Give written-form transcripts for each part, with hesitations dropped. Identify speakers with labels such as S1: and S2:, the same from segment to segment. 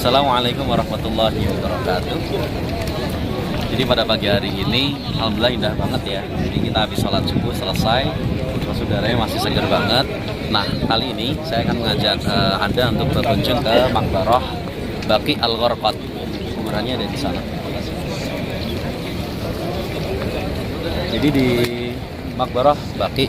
S1: Assalamualaikum warahmatullahi wabarakatuh. Jadi pada pagi hari ini, alhamdulillah indah banget ya. Jadi kita habis sholat subuh selesai, saudaranya masih segar banget. Nah, kali ini saya akan mengajak Anda untuk berkunjung ke Maqbarah Baqi Al-Gharqad. Kuburannya ada di sana. Jadi di Maqbarah Baqi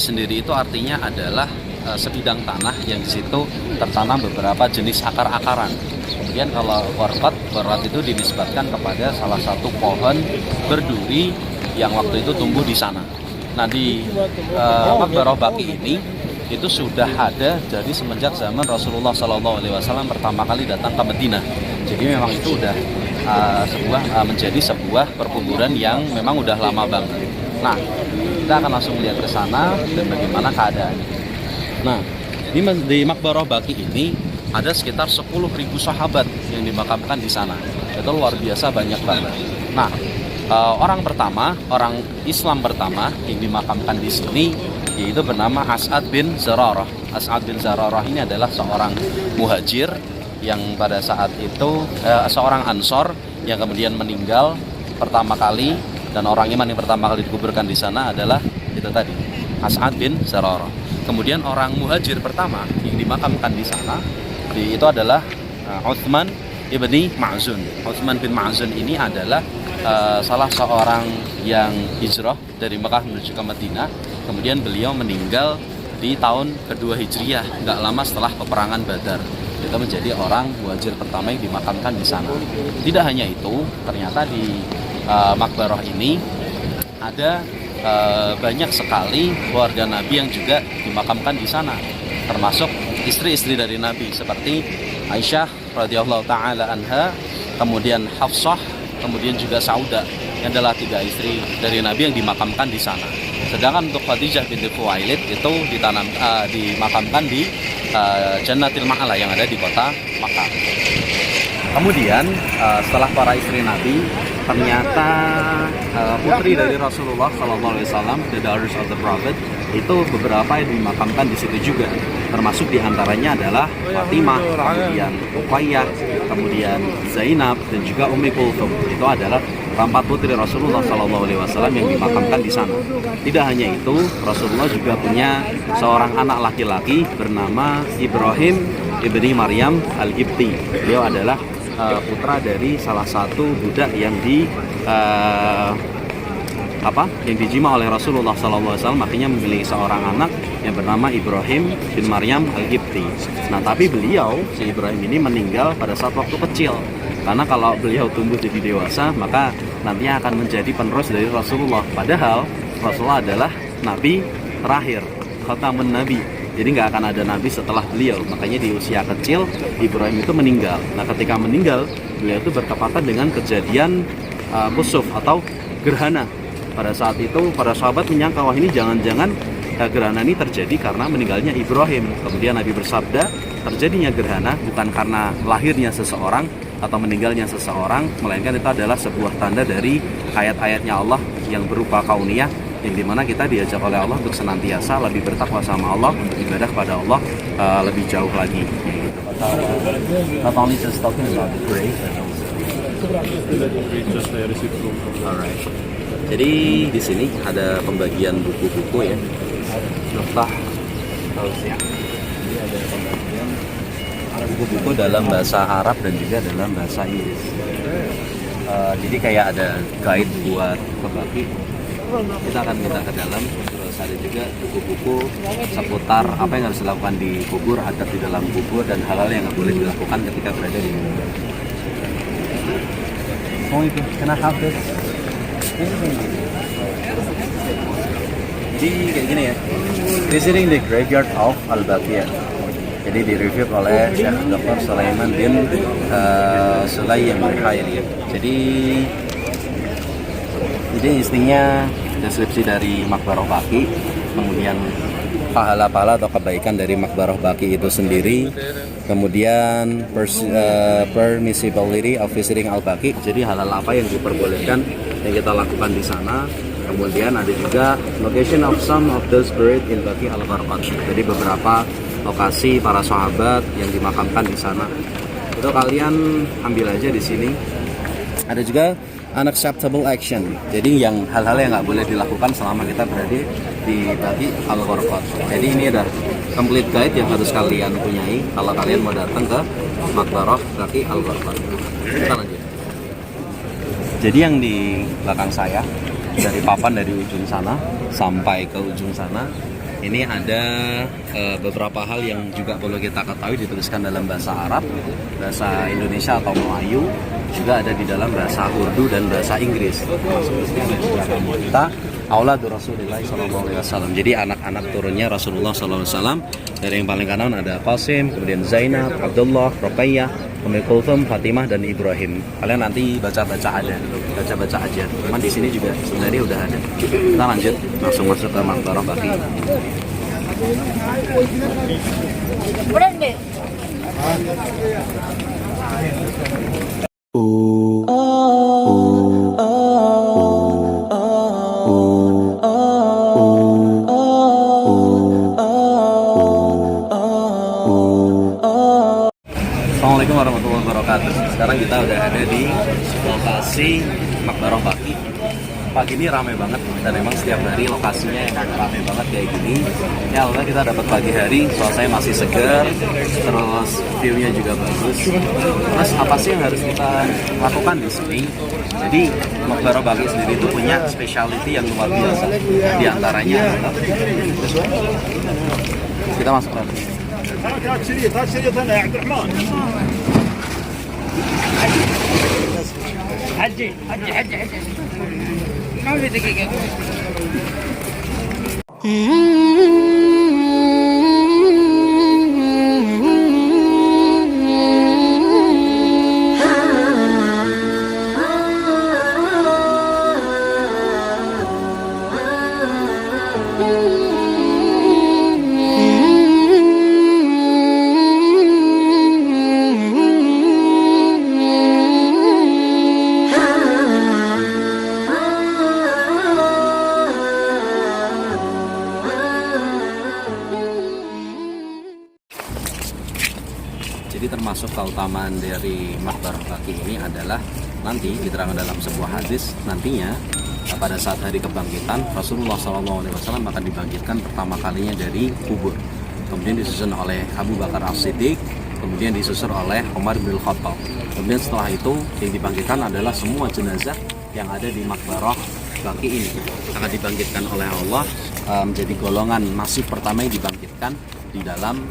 S1: sendiri itu artinya adalah sebidang tanah yang di situ tertanam beberapa jenis akar-akaran. Kemudian kalau gharqad itu dinisbatkan kepada salah satu pohon berduri yang waktu itu tumbuh di sana. Nah, di Maqbarah Baqi ini itu sudah ada dari semenjak zaman Rasulullah SAW pertama kali datang ke Madinah. Jadi memang itu udah menjadi sebuah perkuburan yang memang udah lama banget. Nah, kita akan langsung lihat ke sana dan bagaimana keadaannya. Nah, di Maqbarah Baqi ini ada sekitar 10.000 sahabat yang dimakamkan di sana. Itu luar biasa banyak banget. Nah, orang Islam pertama yang dimakamkan di sini yaitu bernama As'ad bin Zararah. As'ad bin Zararah ini adalah seorang muhajir yang pada saat itu seorang Ansor yang kemudian meninggal pertama kali, dan orang iman yang pertama kali dikuburkan di sana adalah itu tadi, As'ad bin Zararah. Kemudian orang muhajir pertama yang dimakamkan di sana itu adalah Uthman ibni Ma'zun. Uthman bin Ma'zun ini adalah salah seorang yang hijrah dari Mekah menuju ke Madinah. Kemudian beliau meninggal di tahun kedua Hijriah, nggak lama setelah peperangan Badar. Itu menjadi orang muhajir pertama yang dimakamkan di sana. Tidak hanya itu, ternyata di Maqbarah ini ada banyak sekali keluarga Nabi yang juga dimakamkan di sana, termasuk istri-istri dari Nabi seperti Aisyah radhiyallahu taala anha, kemudian Hafsah, kemudian juga Saudah, yang adalah 3 istri dari Nabi yang dimakamkan di sana. Sedangkan untuk Khadijah binti Khuwailid itu dimakamkan di Jannatil Ma'ala yang ada di kota Makkah. Kemudian setelah para istri Nabi, ternyata putri dari Rasulullah SAW, the daughters of the Prophet, itu beberapa yang dimakamkan di situ juga. Termasuk diantaranya adalah Fatimah, kemudian Ruqayyah, kemudian Zainab, dan juga Ummi Kulthum. Itu adalah 4 putri Rasulullah SAW yang dimakamkan di sana. Tidak hanya itu, Rasulullah juga punya seorang anak laki-laki bernama Ibrahim ibni Maryam Al-Qibti. Beliau adalah putra dari salah satu budak yang dijima oleh Rasulullah SAW, makanya memiliki seorang anak yang bernama Ibrahim bin Maryam Al-Qibti. Nah, tapi beliau, si Ibrahim ini meninggal pada saat waktu kecil. Karena kalau beliau tumbuh jadi dewasa, maka nantinya akan menjadi penerus dari Rasulullah. Padahal Rasulullah adalah Nabi terakhir, khatamun Nabi. Jadi nggak akan ada Nabi setelah beliau. Makanya di usia kecil, Ibrahim itu meninggal. Nah, ketika meninggal, beliau itu bertepatan dengan kejadian kusuf atau gerhana. Pada saat itu, para sahabat menyangka, wah ini jangan-jangan gerhana ini terjadi karena meninggalnya Ibrahim. Kemudian Nabi bersabda, terjadinya gerhana bukan karena lahirnya seseorang atau meninggalnya seseorang, melainkan itu adalah sebuah tanda dari ayat-ayatnya Allah yang berupa kauniyah, yang dimana kita diajak oleh Allah untuk senantiasa lebih bertakwa sama Allah, untuk ibadah kepada Allah lebih jauh lagi. Not only just talking about the grave, but also. Alright. Jadi di sini ada pembagian buku-buku ya. Miftah Tausiah. Jadi ada pembagian buku-buku dalam bahasa Arab dan juga dalam bahasa Inggris. Jadi kayak ada guide buat pembagi. Kita akan minta ke dalam. Terus ada juga buku-buku seputar apa yang harus dilakukan di kubur, adab di dalam kubur, dan hal-hal yang nggak boleh dilakukan ketika berada di kubur. Oh itu, can I have this? Jadi kayak gini ya, visiting the graveyard of Al-Baqiyah. Jadi direview oleh Syekh Dr. Sulaiman bin Sulaim Al-Khairi. Jadi intinya deskripsi dari Maqbarah Baqi, kemudian pahala-pahala atau kebaikan dari Maqbarah Baqi itu sendiri, kemudian permissibility of visiting Al-Baqi, jadi halal apa yang diperbolehkan yang kita lakukan di sana. Kemudian ada juga location of some of those buried in Baqi Al-Gharqad, jadi beberapa lokasi para sahabat yang dimakamkan di sana. Itu kalian ambil aja di sini. Ada juga unacceptable action. Jadi yang hal-hal yang nggak boleh dilakukan selama kita berada di Baqi Al-Gharqad. Jadi ini ada complete guide yang harus kalian punyai kalau kalian mau datang ke Maqbarah Baqi Al-Gharqad. Kita lanjut. Jadi yang di belakang saya, dari papan dari ujung sana sampai ke ujung sana, ini ada beberapa hal yang juga perlu kita ketahui, dituliskan dalam bahasa Arab, bahasa Indonesia atau Melayu, juga ada di dalam bahasa Urdu dan bahasa Inggris. Kita Auladur Rasulullah SAW. Jadi anak-anak turunnya Rasulullah SAW. Dari yang paling kanan ada Qasim, kemudian Zainab, Abdullah, Ruqayyah, Ummu Kulthum, Fatimah dan Ibrahim. Kalian nanti baca-baca aja. Cuman di sini juga sebenarnya udah ada. Kita lanjut langsung masuk ke Maqbarah Baqi. Assalamualaikum warahmatullahi wabarakatuh. Sekarang kita udah ada di lokasi Maqbarah Baqi. Pagi ini ramai banget dan memang setiap hari lokasinya emang ramai banget kayak gini. Ya Allah, kita dapat pagi hari, suasananya masih segar, terus view-nya juga bagus. Terus apa sih yang harus kita lakukan di sini? Jadi Maqbarah Baqi sendiri itu punya specialty yang luar biasa. Di antaranya kita masuk lagi.
S2: حجي ما في دقيقة.
S1: Jadi termasuk keutamaan dari Maqbarah Baqi ini adalah nanti diterangkan dalam sebuah hadis, nantinya pada saat hari kebangkitan Rasulullah SAW akan dibangkitkan pertama kalinya dari kubur, kemudian disusun oleh Abu Bakar As-Siddiq, kemudian disusul oleh Umar bin Khattab. Kemudian setelah itu yang dibangkitkan adalah semua jenazah yang ada di Maqbarah Baqi ini akan dibangkitkan oleh Allah menjadi golongan nasib pertama yang dibangkitkan di dalam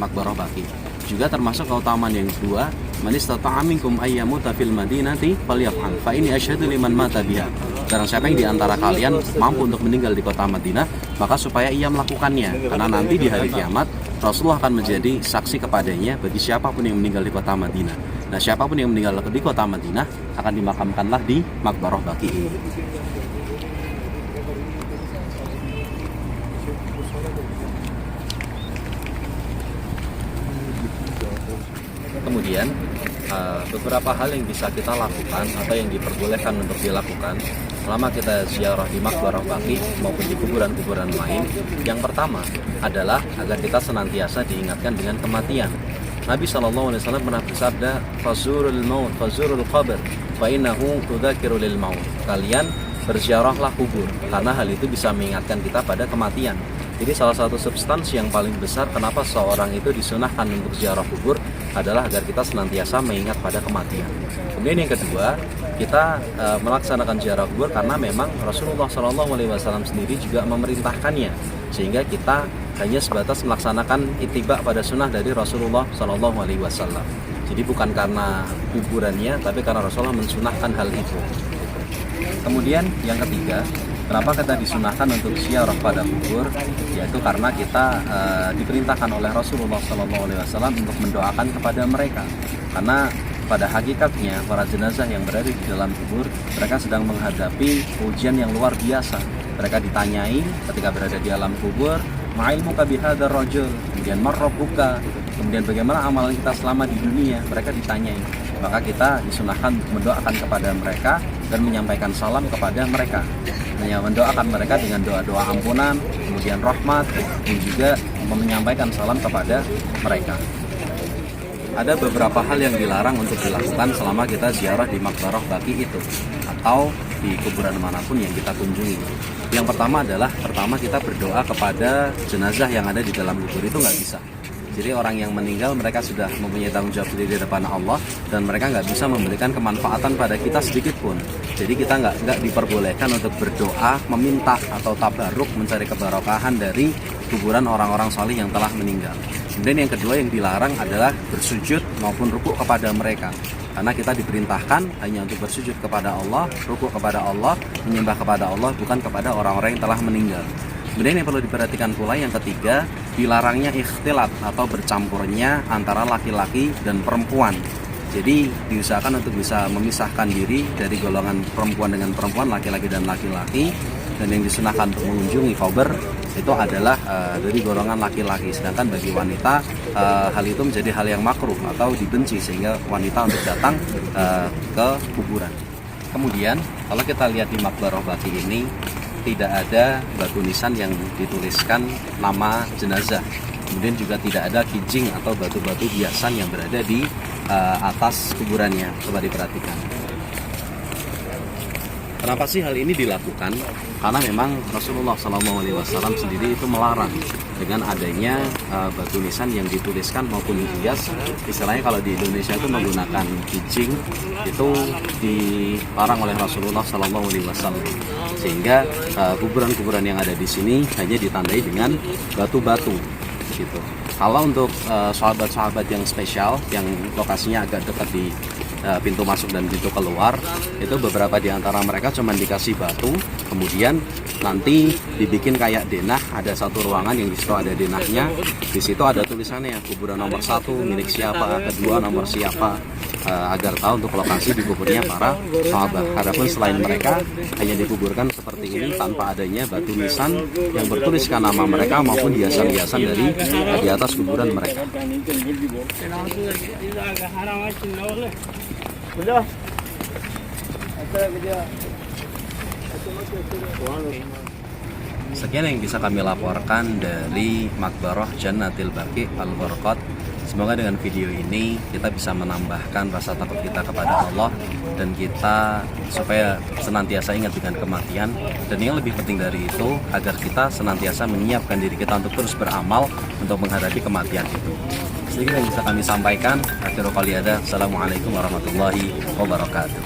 S1: Maqbarah Baqi. Juga termasuk keutamaan yang kedua, man istata'a minkum ayyamuta fil madinati falyaf'al fa inni asyhadu liman mata biha. Barang siapa yang di antara kalian mampu untuk meninggal di kota Madinah, maka supaya ia melakukannya, karena nanti di hari kiamat Rasulullah akan menjadi saksi kepadanya bagi siapapun yang meninggal di kota Madinah. Nah, siapapun yang meninggal di kota Madinah akan dimakamkanlah di Maqbarah Baqi ini. Kemudian beberapa hal yang bisa kita lakukan atau yang diperbolehkan untuk dilakukan selama kita ziarah di Maqbarah Baqi maupun di kuburan-kuburan lain. Yang pertama adalah agar kita senantiasa diingatkan dengan kematian. Nabi SAW pernah bersabda, "Fazurul maut, fazurul qabr, fa innahu tudzakiru lil maut." Kalian berziarahlah kubur karena hal itu bisa mengingatkan kita pada kematian. Jadi salah satu substansi yang paling besar kenapa seorang itu disunahkan untuk ziarah kubur adalah agar kita senantiasa mengingat pada kematian. Kemudian yang kedua, kita melaksanakan ziarah kubur karena memang Rasulullah SAW sendiri juga memerintahkannya, sehingga kita hanya sebatas melaksanakan ittiba pada sunnah dari Rasulullah SAW. Jadi bukan karena kuburannya, tapi karena Rasulullah mensunahkan hal itu. Kemudian yang ketiga, kenapa kita disunahkan untuk ziarah pada kubur? Yaitu karena kita diperintahkan oleh Rasulullah SAW untuk mendoakan kepada mereka. Karena pada hakikatnya para jenazah yang berada di dalam kubur, mereka sedang menghadapi ujian yang luar biasa. Mereka ditanyai ketika berada di alam kubur, ma'ilmuka bihadzal rajul, kemudian marrabbuka, kemudian bagaimana amalan kita selama di dunia. Mereka ditanyai, maka kita disunahkan mendoakan kepada mereka dan menyampaikan salam kepada mereka, mendoakan mereka dengan doa-doa ampunan, kemudian rahmat, dan juga menyampaikan salam kepada mereka. ada beberapa hal yang dilarang untuk dilakukan selama kita ziarah di Maqbarah Baqi itu atau di kuburan manapun yang kita kunjungi. Yang pertama adalah kita berdoa kepada jenazah yang ada di dalam kubur itu nggak bisa. Jadi orang yang meninggal mereka sudah mempunyai tanggung jawab di depan Allah dan mereka nggak bisa memberikan kemanfaatan pada kita sedikit pun. Jadi kita nggak diperbolehkan untuk berdoa, meminta atau tabarruk mencari keberkahan dari kuburan orang-orang salih yang telah meninggal. Kemudian yang kedua yang dilarang adalah bersujud maupun rukuk kepada mereka. Karena kita diperintahkan hanya untuk bersujud kepada Allah, rukuk kepada Allah, menyembah kepada Allah, bukan kepada orang-orang yang telah meninggal. Kemudian yang perlu diperhatikan pula yang ketiga, dilarangnya ikhtilat atau bercampurnya antara laki-laki dan perempuan. Jadi diusahakan untuk bisa memisahkan diri dari golongan perempuan dengan perempuan, laki-laki dan laki-laki. Dan yang disunahkan untuk mengunjungi kubur itu adalah dari golongan laki-laki. Sedangkan bagi wanita hal itu menjadi hal yang makruh atau dibenci sehingga wanita untuk datang ke kuburan. Kemudian kalau kita lihat di Maqbarah Baqi ini tidak ada batu nisan yang dituliskan nama jenazah. Kemudian juga tidak ada kijing atau batu-batu hiasan yang berada di atas kuburannya. Coba diperhatikan. Kenapa sih hal ini dilakukan? Karena memang Rasulullah SAW sendiri itu melarang dengan adanya batu nisan yang dituliskan maupun dihias. Istilahnya kalau di Indonesia itu menggunakan kijing itu dilarang oleh Rasulullah SAW. Sehingga kuburan-kuburan yang ada di sini hanya ditandai dengan batu-batu, gitu. Kalau untuk sahabat-sahabat yang spesial, yang lokasinya agak dekat di pintu masuk dan pintu keluar, itu beberapa di antara mereka cuma dikasih batu, kemudian nanti dibikin kayak denah, ada satu ruangan yang di situ ada denahnya, di situ ada tulisannya kuburan nomor 1 milik siapa, kedua nomor siapa, agar tahu untuk lokasi dikuburnya para sahabat. Adapun selain mereka hanya dikuburkan seperti ini tanpa adanya batu nisan yang bertuliskan nama mereka maupun hiasan-hiasan dari di atas kuburan mereka. Sekian yang bisa kami laporkan dari Maqbarah Jannatil Baqi Al-Gharqad. Semoga dengan video ini kita bisa menambahkan rasa takut kita kepada Allah dan kita supaya senantiasa ingat dengan kematian, dan yang lebih penting dari itu agar kita senantiasa menyiapkan diri kita untuk terus beramal untuk menghadapi kematian itu. Sedikit yang bisa kami sampaikan. Akhirul qali ada. Assalamualaikum warahmatullahi wabarakatuh.